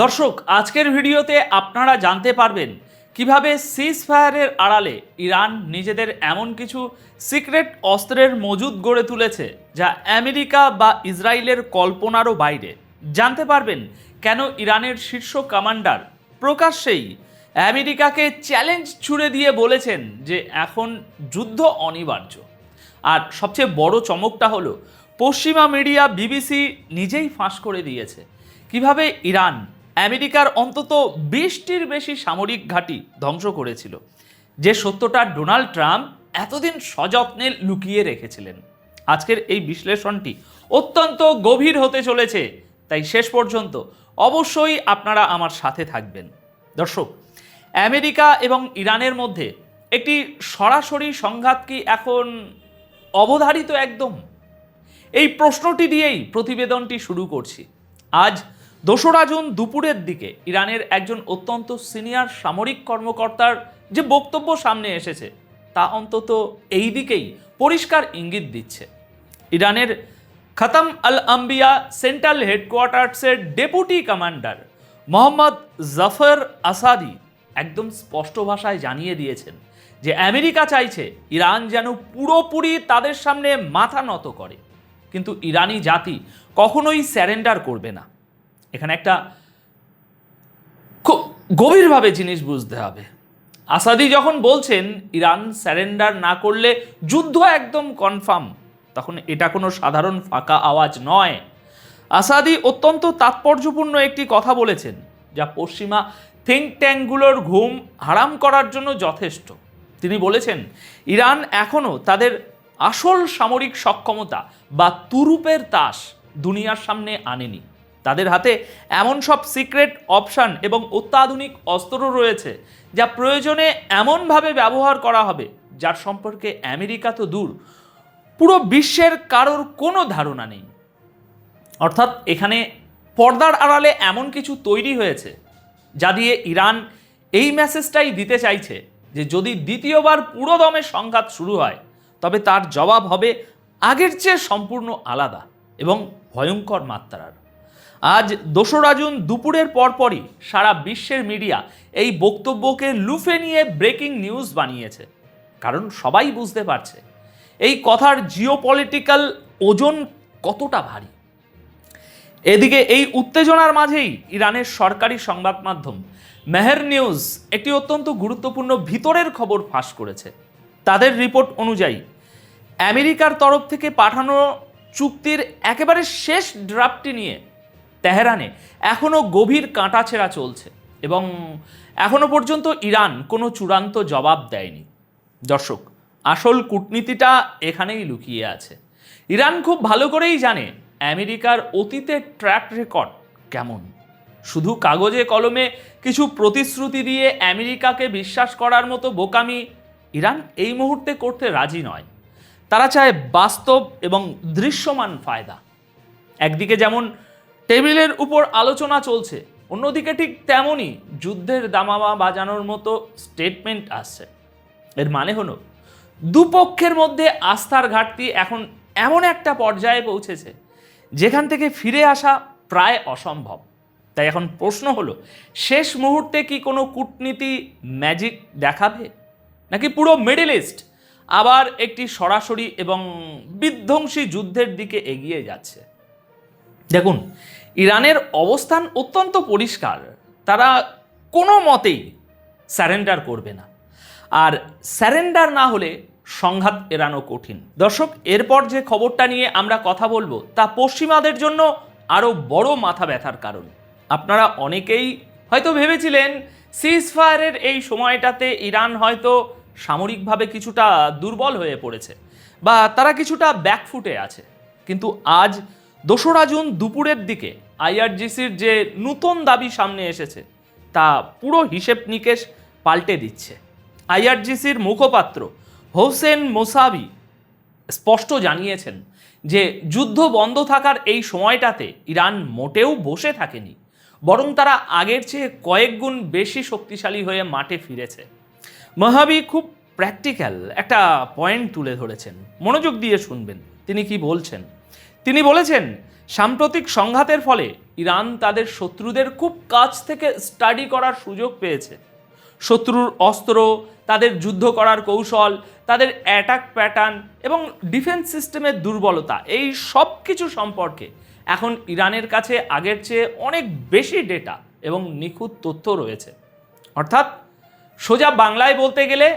দর্শক, আজকের ভিডিওতে আপনারা জানতে পারবেন কিভাবে সিজফায়ারের আড়ালে ইরান নিজেদের এমন কিছু সিক্রেট অস্ত্রের মজুদ গড়ে তুলেছে যা আমেরিকা বা ইসরায়েলের কল্পনারও বাইরে। জানতে পারবেন কেন ইরানের শীর্ষ কমান্ডার প্রকাশ্যেই আমেরিকাকে চ্যালেঞ্জ ছুড়ে দিয়ে বলেছেন যে এখন যুদ্ধ অনিবার্য। আর সবচেয়ে বড় চমকটা হলো পশ্চিমা মিডিয়া বিবিসি নিজেই ফাঁস করে দিয়েছে কিভাবে ইরান আমেরিকার অন্তত 20টির বেশি সামরিক ঘাঁটি ধ্বংস করেছিল, যে সত্যটা ডোনাল্ড ট্রাম্প এতদিন সযত্নে লুকিয়ে রেখেছিলেন। আজকের এই বিশ্লেষণটি অত্যন্ত গভীর হতে চলেছে, তাই শেষ পর্যন্ত অবশ্যই আপনারা আমার সাথে থাকবেন। দর্শক, আমেরিকা এবং ইরানের মধ্যে একটি সরাসরি সংঘাত কি এখন অবধারিত একদম? এই প্রশ্নটি দিয়েই প্রতিবেদনটি শুরু করছি। আজ 2রা জুন দুপুরের দিকে ইরানের একজন অত্যন্ত সিনিয়র সামরিক কর্মকর্তার যে বক্তব্য সামনে এসেছে তা অন্তত এই দিকেই পরিষ্কার ইঙ্গিত দিচ্ছে। ইরানের খতম আল আম্বিয়া সেন্ট্রাল হেডকোয়ার্টার্সের deputy commander Mohammad Jafar Asadi একদম স্পষ্ট ভাষায় জানিয়ে দিয়েছেন যে আমেরিকা চাইছে ইরান যেন পুরোপুরি তাদের সামনে মাথা নত করে, কিন্তু ইরানি জাতি কখনোই স্যারেন্ডার করবে না। এখানে একটা খুব গভীরভাবে জিনিস বুঝতে হবে। আসাদি যখন বলছেন ইরান স্যারেন্ডার না করলে যুদ্ধ একদম কনফার্ম, তখন এটা কোনো সাধারণ ফাঁকা আওয়াজ নয়। আসাদি অত্যন্ত তাৎপর্যপূর্ণ একটি কথা বলেছেন যা পশ্চিমা থিঙ্ক ট্যাঙ্কগুলোর ঘুম হারাম করার জন্য যথেষ্ট। তিনি বলেছেন ইরান এখনও তাদের আসল সামরিক সক্ষমতা বা তুরুপের তাস দুনিয়ার সামনে আনেনি। তাদের হাতে এমন সব সিক্রেট অপশান এবং অত্যাধুনিক অস্ত্র রয়েছে যা প্রয়োজনে এমনভাবে ব্যবহার করা হবে যার সম্পর্কে আমেরিকা তো দূর, পুরো বিশ্বের কারোর কোনো ধারণা নেই। অর্থাৎ এখানে পর্দার আড়ালে এমন কিছু তৈরি হয়েছে যা দিয়ে ইরান এই মেসেজটাই দিতে চাইছে যে যদি দ্বিতীয়বার পুরোদমে সংঘাত শুরু হয় তবে তার জবাব হবে আগের চেয়ে সম্পূর্ণ আলাদা এবং ভয়ঙ্কর মাত্রার। আজ 2রা জুন দুপুরের পরপরই সারা বিশ্বের মিডিয়া এই বক্তব্যকে লুফে নিয়ে ব্রেকিং নিউজ বানিয়েছে, কারণ সবাই বুঝতে পারছে এই কথার জিওপলিটিক্যাল ওজন কতটা ভারী। এদিকে এই উত্তেজনার মাঝেই ইরানের সরকারি সংবাদ মাধ্যম মেহের নিউজ একটি অত্যন্ত গুরুত্বপূর্ণ ভিতরের খবর ফাঁস করেছে। তাদের রিপোর্ট অনুযায়ী আমেরিকার তরফ থেকে পাঠানো চুক্তির একেবারে শেষ ড্রাফটটি নিয়ে তেহরানে এখনও গভীর কাঁটাছেঁড়া চলছে এবং এখনও পর্যন্ত ইরান কোনো চূড়ান্ত জবাব দেয়নি। দর্শক, আসল কূটনীতিটা এখানেই লুকিয়ে আছে। ইরান খুব ভালো করেই জানে আমেরিকার অতীতের ট্র্যাক রেকর্ড কেমন। শুধু কাগজে কলমে কিছু প্রতিশ্রুতি দিয়ে আমেরিকাকে বিশ্বাস করার মতো বোকামি ইরান এই মুহূর্তে করতে রাজি নয়। তারা চায় বাস্তব এবং দৃশ্যমান ফায়দা। একদিকে যেমন টেবিলের উপর আলোচনা চলছে, অন্যদিকে ঠিক তেমনই যুদ্ধের দামামা বাজানোর মতো স্টেটমেন্ট আসছে। এর মানে হলো দুপক্ষের মধ্যে আস্থার ঘাটতি এখন এমন একটা পর্যায়ে পৌঁছেছে যেখান থেকে ফিরে আসা প্রায় অসম্ভব। তাই এখন প্রশ্ন হলো, শেষ মুহূর্তে কি কোনো কূটনীতি ম্যাজিক দেখাবে, নাকি পুরো মিডল ইস্ট আবার একটি সরাসরি এবং বিধ্বংসী যুদ্ধের দিকে এগিয়ে যাচ্ছে? দেখুন, ইরানের অবস্থান অত্যন্ত পরিষ্কার। তারা কোনো মতেই স্যারেন্ডার করবে না, আর স্যারেন্ডার না হলে সংঘাত এড়ানো কঠিন। দর্শক, এরপর যে খবরটা নিয়ে আমরা কথা বলবো তা পশ্চিমাদের জন্য আরও বড় মাথা ব্যথার কারণ। আপনারা অনেকেই হয়তো ভেবেছিলেন সিজফায়ারের এই সময়টাতে ইরান হয়তো সামরিকভাবে কিছুটা দুর্বল হয়ে পড়েছে বা তারা কিছুটা ব্যাকফুটে আছে, কিন্তু আজ 2রা জুন দুপুরের দিকে আইআরজিসির যে নতুন দাবি সামনে এসেছে তা পুরো হিসেব নিকেশ পাল্টে দিচ্ছে। আইআরজিসির মুখপাত্র হোসেন মোসাবি স্পষ্ট জানিয়েছেন যে যুদ্ধ বন্ধ থাকার এই সময়টাতে ইরান মোটেও বসে থাকেনি, বরং তারা আগের চেয়ে কয়েক গুণ বেশি শক্তিশালী হয়ে মাঠে ফিরেছে। মোসাবি খুব প্র্যাকটিক্যাল একটা পয়েন্ট তুলে ধরেছেন, মনোযোগ দিয়ে শুনবেন তিনি কি বলছেন। তিনি বলেছেন সাম্প্রতিক সংঘাতের ফলে ইরান তাদের শত্রুদের খুব কাছ থেকে স্টাডি করার সুযোগ পেয়েছে। শত্রুর অস্ত্র, তাদের যুদ্ধ করার কৌশল, তাদের অ্যাটাক প্যাটার্ন এবং ডিফেন্স সিস্টেমের দুর্বলতা, এই সব কিছু সম্পর্কে এখন ইরানের কাছে আগের চেয়ে অনেক বেশি ডেটা এবং নিখুঁত তথ্য রয়েছে। অর্থাৎ সোজা বাংলায় বলতে গেলে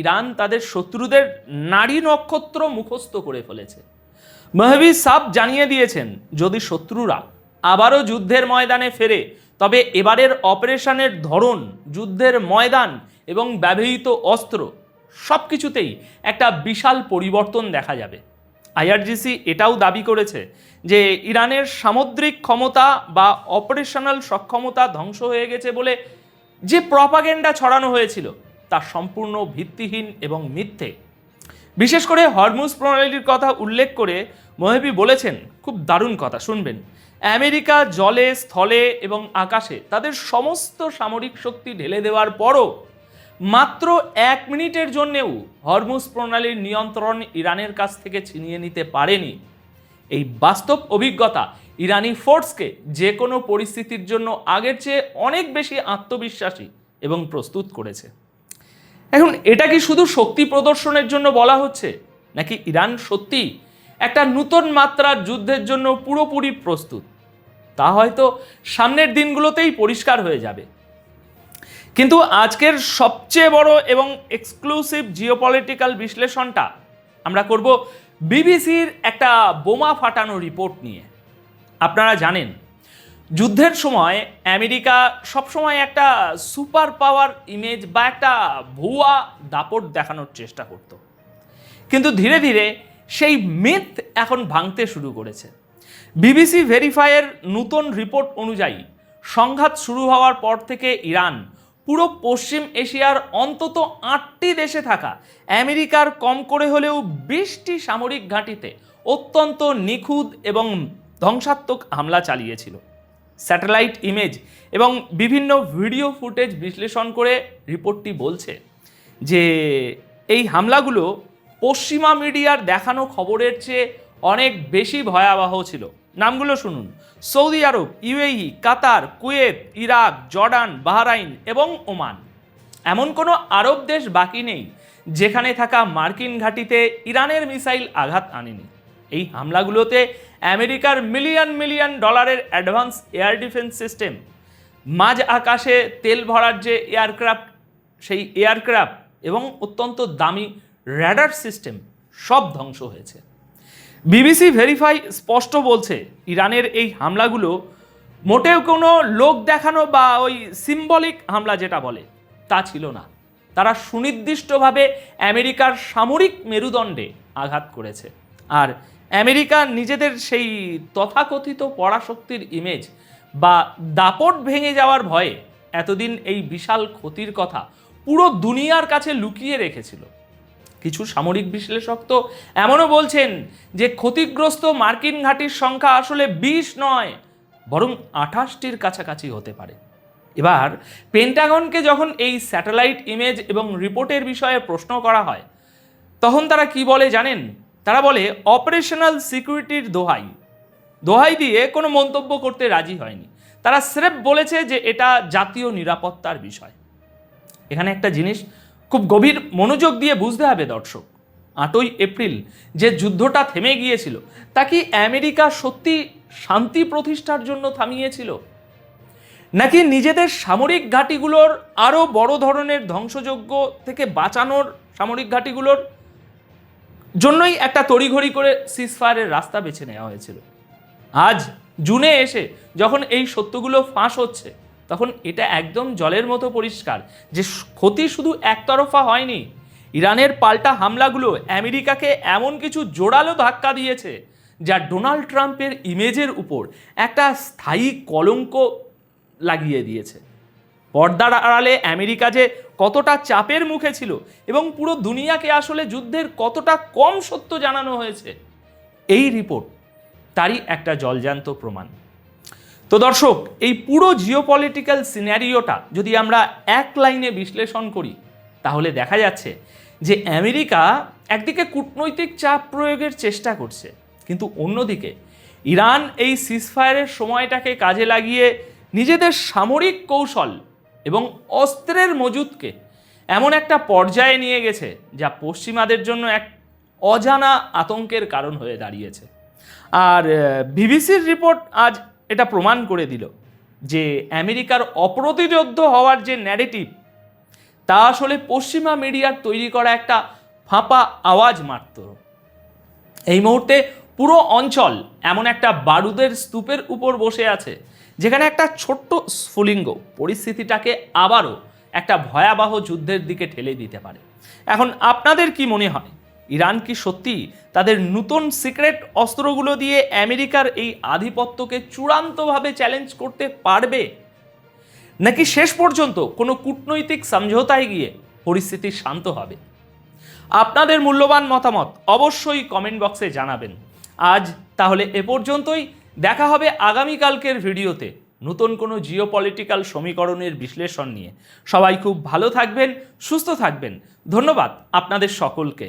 ইরান তাদের শত্রুদের নাড়ি নক্ষত্র মুখস্থ করে ফেলেছে। মেহবি সাব জানিয়ে দিয়েছেন, যদি শত্রুরা আবারও যুদ্ধের ময়দানে ফেরে তবে এবারের অপারেশনের ধরন, যুদ্ধের ময়দান এবং ব্যবহৃত অস্ত্র সব কিছুতেই একটা বিশাল পরিবর্তন দেখা যাবে। আইআরজিসি এটাও দাবি করেছে যে ইরানের সামুদ্রিক ক্ষমতা বা অপারেশনাল সক্ষমতা ধ্বংস হয়ে গেছে বলে যে প্রপাগেন্ডা ছড়ানো হয়েছিল তা সম্পূর্ণ ভিত্তিহীন এবং মিথ্যে। বিশেষ করে হরমুজ প্রণালীর কথা উল্লেখ করে মোহেবি বলেছেন, খুব দারুণ কথা, শুনবেন, আমেরিকা জলে, স্থলে এবং আকাশে তাদের সমস্ত সামরিক শক্তি ঢেলে দেওয়ার পরও মাত্র 1 মিনিটের জন্যেও হরমুজ প্রণালীর নিয়ন্ত্রণ ইরানের কাছ থেকে ছিনিয়ে নিতে পারেনি। এই বাস্তব অভিজ্ঞতা ইরানি ফোর্সকে যে কোনো পরিস্থিতির জন্য আগের চেয়ে অনেক বেশি আত্মবিশ্বাসী এবং প্রস্তুত করেছে। এখন এটা কি শুধু শক্তি প্রদর্শনের জন্য বলা হচ্ছে, নাকি ইরান সত্যি একটা নতুন মাত্রার যুদ্ধের জন্য পুরোপুরি প্রস্তুত? তা হয়তো সামনের দিনগুলোতেই পরিষ্কার হয়ে যাবে। কিন্তু আজকের সবচেয়ে বড় এবং এক্সক্লুসিভ জিওপলিটিক্যাল বিশ্লেষণটা আমরা করব বিবিসির একটা বোমা ফাটানো রিপোর্ট নিয়ে। আপনারা জানেন, যুদ্ধের সময় আমেরিকা সবসময় একটা সুপার পাওয়ার ইমেজ বা একটা ভুয়া দাপট দেখানোর চেষ্টা করত, কিন্তু ধীরে ধীরে সেই মিথ এখন ভাঙতে শুরু করেছে। বিবিসি ভেরিফাইয়ের নতুন রিপোর্ট অনুযায়ী সংঘাত শুরু হওয়ার পর থেকে ইরান পুরো পশ্চিম এশিয়ার অন্তত 8টি দেশে থাকা আমেরিকার কম করে হলেও 20টি সামরিক ঘাঁটিতে অত্যন্ত নিখুঁত এবং ধ্বংসাত্মক হামলা চালিয়েছিল। স্যাটেলাইট ইমেজ এবং বিভিন্ন ভিডিও ফুটেজ বিশ্লেষণ করে রিপোর্টটি বলছে যে এই হামলাগুলো পশ্চিমা মিডিয়ার দেখানো খবরের চেয়ে অনেক বেশি ভয়াবহ ছিল। নামগুলো শুনুন: সৌদি আরব, ইউএই, কাতার, কুয়েত, ইরাক, জর্ডান, বাহরাইন এবং ওমান। এমন কোনো আরব দেশ বাকি নেই যেখানে থাকা মার্কিন ঘাঁটিতে ইরানের মিসাইল আঘাত আনেনি। এই হামলাগুলোতে আমেরিকার মিলিয়ন মিলিয়ন ডলারের অ্যাডভান্স এয়ার ডিফেন্স সিস্টেম, মাঝ আকাশে তেল ভরার যে এয়ারক্রাফট, সেই এয়ারক্রাফট এবং অত্যন্ত দামি র্যাডার সিস্টেম সব ধ্বংস হয়েছে। বিবিসি ভেরিফাই স্পষ্ট বলছে, ইরানের এই হামলাগুলো মোটেও কোনো লোক দেখানো বা ওই সিম্বলিক হামলা যেটা বলে তা ছিল না। তারা সুনির্দিষ্টভাবে আমেরিকার সামরিক মেরুদণ্ডে আঘাত করেছে। আর আমেরিকা নিজেদের সেই তথাকথিত পরাশক্তির ইমেজ বা দাপট ভেঙে যাওয়ার ভয়ে এতদিন এই বিশাল ক্ষতির কথা পুরো দুনিয়ার কাছে লুকিয়ে রেখেছিল। কিছু সামরিক বিশ্লেষক তো এমনও বলছেন যে ক্ষতিগ্রস্ত মার্কিন ঘাঁটির সংখ্যা আসলে 20 নয়, বরং 28টির কাছাকাছি হতে পারে। এবার পেন্টাগনকে যখন এই স্যাটেলাইট ইমেজ এবং রিপোর্টের বিষয়ে প্রশ্ন করা হয়, তখন তারা কি বলে জানেন? তারা বলে অপারেশনাল সিকিউরিটির দোহাই দিয়ে কোনো মন্তব্য করতে রাজি হয়নি। তারা স্রেফ বলেছে যে এটা জাতীয় নিরাপত্তার বিষয়। এখানে একটা জিনিস খুব গভীর মনোযোগ দিয়ে বুঝতে হবে দর্শক, 8ই এপ্রিল যে যুদ্ধটা থেমে গিয়েছিল তা কি আমেরিকা সত্যি শান্তি প্রতিষ্ঠার জন্য থামিয়েছিল, নাকি নিজেদের সামরিক ঘাঁটিগুলোর আরও বড় ধরনের ধ্বংসযজ্ঞ থেকে বাঁচানোর সামরিক ঘাঁটিগুলোর জন্যই একটা তড়িঘড়ি করে সিজফায়ারের রাস্তা বেছে নেওয়া হয়েছিল? আজ জুনে এসে যখন এই সত্যগুলো ফাঁস হচ্ছে, তখন এটা একদম জলের মতো পরিষ্কার যে ক্ষতি শুধু একতরফা হয়নি। ইরানের পাল্টা হামলাগুলো আমেরিকাকে এমন কিছু জোরালো ধাক্কা দিয়েছে যা ডোনাল্ড ট্রাম্পের ইমেজের উপর একটা স্থায়ী কলঙ্ক লাগিয়ে দিয়েছে। পর্দার আড়ালে আমেরিকা যে কতটা চাপের মুখে ছিল এবং পুরো দুনিয়াকে আসলে যুদ্ধের কতটা কম সত্য জানানো হয়েছে, এই রিপোর্ট তারই একটা জলজ্যান্ত প্রমাণ। তো দর্শক, এই পুরো জিওপলিটিক্যাল সিনারিওটা যদি আমরা এক লাইনে বিশ্লেষণ করি, তাহলে দেখা যাচ্ছে যে আমেরিকা একদিকে কূটনৈতিক চাপ প্রয়োগের চেষ্টা করছে, কিন্তু অন্যদিকে ইরান এই সিজফায়ারের সময়টাকে কাজে লাগিয়ে নিজেদের সামরিক কৌশল এবং অস্ত্রের মজুতকে এমন একটা পর্যায়ে নিয়ে গেছে যা পশ্চিমাদের জন্য এক অজানা আতঙ্কের কারণ হয়ে দাঁড়িয়েছে। আর বিবিসির রিপোর্ট আজ এটা প্রমাণ করে দিল যে আমেরিকার অপ্রতিরোধ্য হওয়ার যে ন্যারেটিভ, তা আসলে পশ্চিমা মিডিয়ার তৈরি করা একটা ফাঁপা আওয়াজ মাত্র। এই মুহূর্তে পুরো অঞ্চল এমন একটা বারুদের স্তূপের উপর বসে আছে, যেখানে একটা ছোট্ট স্ফুলিঙ্গ পরিস্থিতিটাকে আবারও একটা ভয়াবহ যুদ্ধের দিকে ঠেলে দিতে পারে। এখন আপনাদের কি মনে হয়, ইরান কি সত্যি তাদের নতুন সিক্রেট অস্ত্রগুলো দিয়ে আমেরিকার এই আধিপত্যকে চূড়ান্তভাবে চ্যালেঞ্জ করতে পারবে, নাকি শেষ পর্যন্ত কোনো কূটনৈতিক সমঝোতায় গিয়ে পরিস্থিতি শান্ত হবে? আপনাদের মূল্যবান মতামত অবশ্যই কমেন্ট বক্সে জানাবেন। আজ তাহলে এ পর্যন্তই, দেখা হবে আগামীকালকের ভিডিওতে নতুন কোনো জিওপলিটিক্যাল সমীকরণের বিশ্লেষণ নিয়ে। সবাই খুব ভালো থাকবেন, সুস্থ থাকবেন। ধন্যবাদ আপনাদের সকলকে।